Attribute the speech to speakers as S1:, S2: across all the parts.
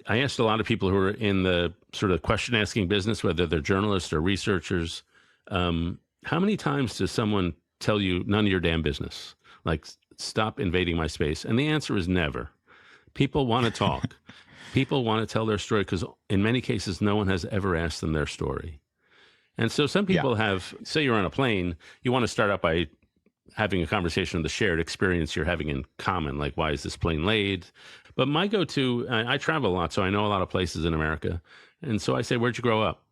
S1: I asked a lot of people who are in the sort of question asking business, whether they're journalists or researchers, how many times does someone tell you none of your damn business? Like, stop invading my space. And the answer is never. People want to talk. People want to tell their story because in many cases, no one has ever asked them their story. And so some
S2: Yeah.
S1: people have, say you're on a plane, you want to start out by having a conversation of the shared experience you're having in common, like why is this plane late? But my go-to, I travel a lot, so I know a lot of places in America. And so I say, where'd you grow up?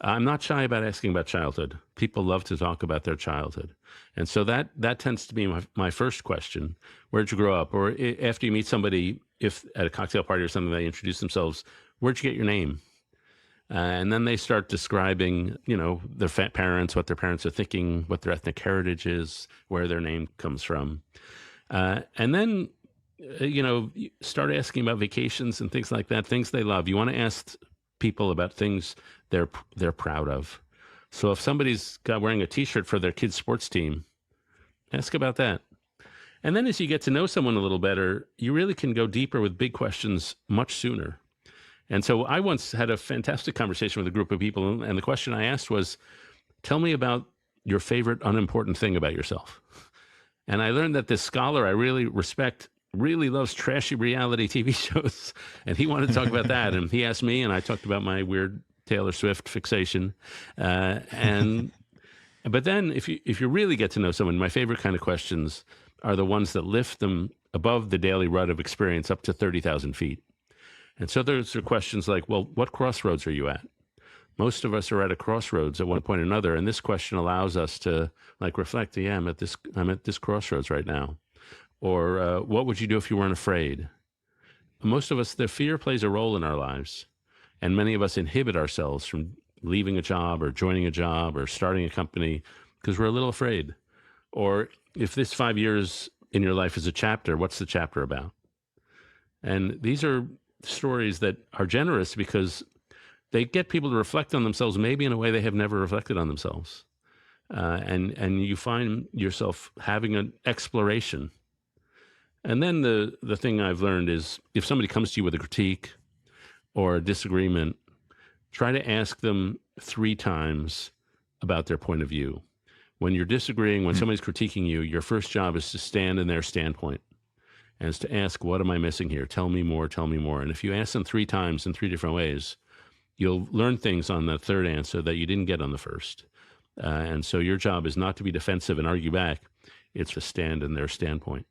S1: I'm not shy about asking about childhood. People love to talk about their childhood. And so that tends to be my first question. Where'd you grow up? Or after you meet somebody, if at a cocktail party or something, they introduce themselves, where'd you get your name? And then they start describing, their parents, what their parents are thinking, what their ethnic heritage is, where their name comes from. And then, you start asking about vacations and things like that, things they love. You want to ask people about things they're proud of. So if somebody's wearing a T-shirt for their kid's sports team, ask about that. And then as you get to know someone a little better, you really can go deeper with big questions much sooner. And so I once had a fantastic conversation with a group of people, and the question I asked was, tell me about your favorite unimportant thing about yourself. And I learned that this scholar I really respect really loves trashy reality TV shows, and he wanted to talk about that. And he asked me, and I talked about my weird Taylor Swift fixation. But then if you really get to know someone, my favorite kind of questions are the ones that lift them above the daily rut of experience up to 30,000 feet. And so those are questions like, well, what crossroads are you at? Most of us are at a crossroads at one point or another, and this question allows us to reflect. Yeah, I'm at this crossroads right now. Or what would you do if you weren't afraid? Most of us, the fear plays a role in our lives, and many of us inhibit ourselves from leaving a job or joining a job or starting a company because we're a little afraid. Or if this 5 years in your life is a chapter, what's the chapter about? And these are stories that are generous because they get people to reflect on themselves, maybe in a way they have never reflected on themselves. And you find yourself having an exploration. And then the thing I've learned is if somebody comes to you with a critique or a disagreement, try to ask them 3 times about their point of view. When you're disagreeing, when somebody's critiquing you, your first job is to stand in their standpoint. And it's to ask, what am I missing here? Tell me more, tell me more. And if you ask them 3 times in 3 different ways, you'll learn things on the third answer that you didn't get on the first. And so your job is not to be defensive and argue back. It's to stand in their standpoint.